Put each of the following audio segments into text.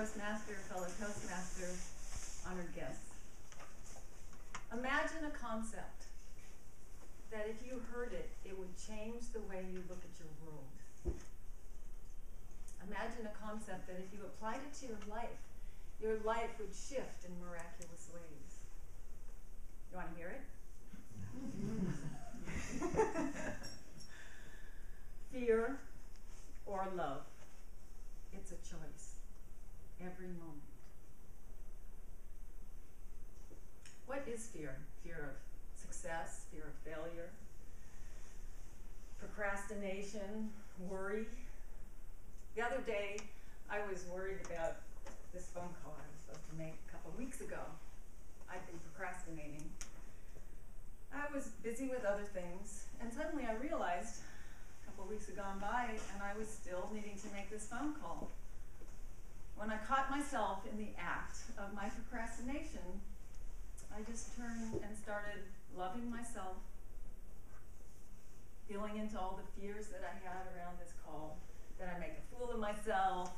Toastmaster, fellow Toastmasters, honored guests. Imagine a concept that if you heard it, it would change the way you look at your world. Imagine a concept that if you applied it to your life would shift in miraculous ways. You want to hear it? Fear or love. It's a choice. Every moment. What is fear? Fear of success, fear of failure, procrastination, worry. The other day, I was worried about this phone call I was supposed to make a couple weeks ago. I'd been procrastinating. I was busy with other things, and suddenly I realized a couple weeks had gone by, and I was still needing to make this phone call. When I caught myself in the act of my procrastination, I just turned and started loving myself, feeling into all the fears that I had around this call, that I make a fool of myself,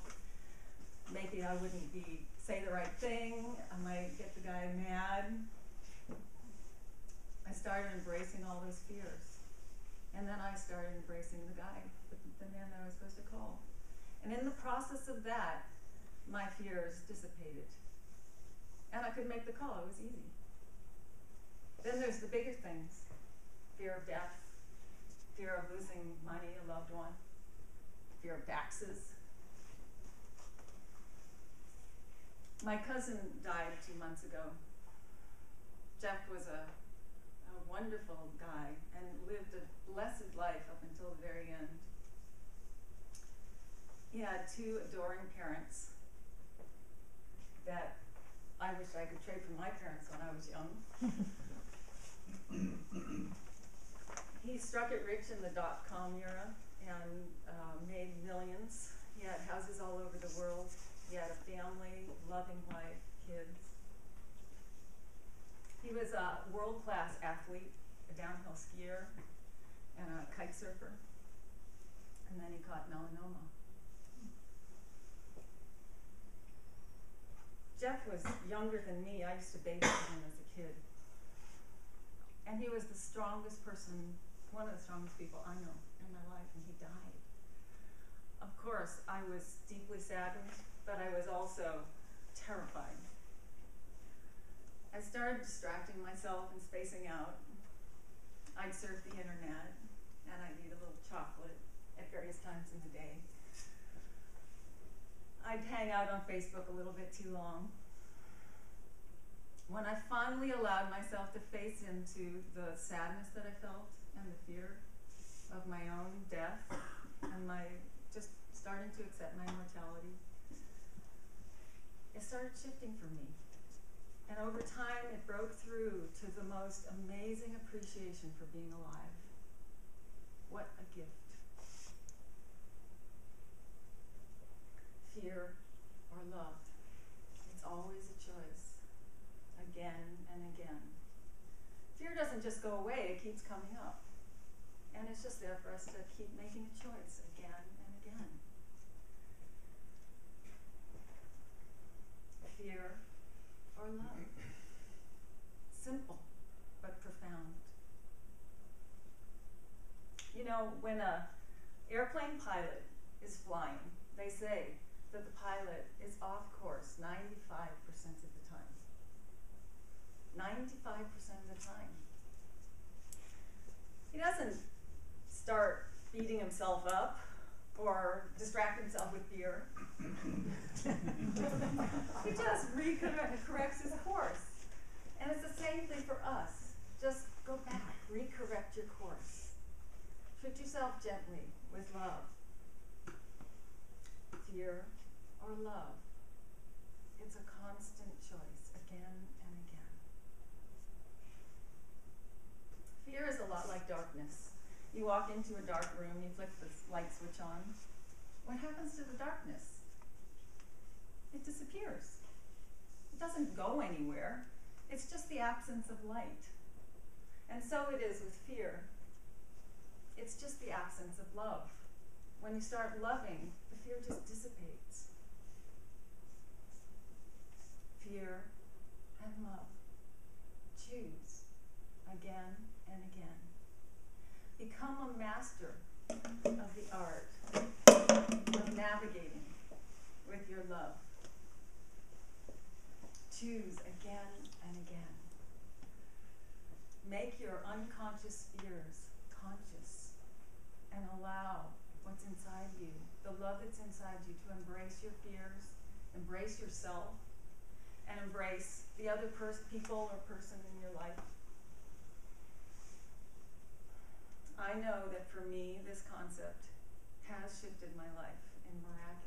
maybe I wouldn't say the right thing, I might get the guy mad. I started embracing all those fears. And then I started embracing the guy, the man that I was supposed to call. And in the process of that, my fears dissipated. And I could make the call, it was easy. Then there's the bigger things. Fear of death, fear of losing money, a loved one, fear of taxes. My cousin died 2 months ago. Jeff was a wonderful guy and lived a blessed life up until the very end. He had 2 adoring parents that I wish I could trade for my parents when I was young. He struck it rich in the .com era and made millions. He had houses all over the world. He had a family, loving wife, kids. He was a world-class athlete, a downhill skier, and a kite surfer. And then he caught melanoma. Jeff was younger than me. I used to babysit him as a kid. And he was the strongest person, one of the strongest people I know in my life, and he died. Of course, I was deeply saddened, but I was also terrified. I started distracting myself and spacing out. I'd surf the internet, and I'd eat a little chocolate at various times in the day. I'd hang out on Facebook a little bit too long. When I finally allowed myself to face into the sadness that I felt and the fear of my own death and my just starting to accept my mortality, it started shifting for me. And over time, it broke through to the most amazing appreciation for being alive. What a gift. Fear or love. It's always a choice. Again and again. Fear doesn't just go away, it keeps coming up. And it's just there for us to keep making a choice again and again. Fear or love. Simple, but profound. You know, when an airplane pilot is flying, they say that the pilot is off course 95% of the time. 95% of the time. He doesn't start beating himself up or distract himself with beer. He just corrects his course. And it's the same thing for us. Just go back, recorrect your course. Treat yourself gently with love. Fear or love. It's a constant choice again and again. Fear is a lot like darkness. You walk into a dark room, you flick the light switch on. What happens to the darkness? It disappears. It doesn't go anywhere. It's just the absence of light. And so it is with fear. It's just the absence of love. When you start loving, the fear just dissipates. choose again and again. Make your unconscious fears conscious and allow what's inside you, the love that's inside you, to embrace your fears, embrace yourself, and embrace the other people or person in your life. I know that for me, this concept has shifted my life in miraculous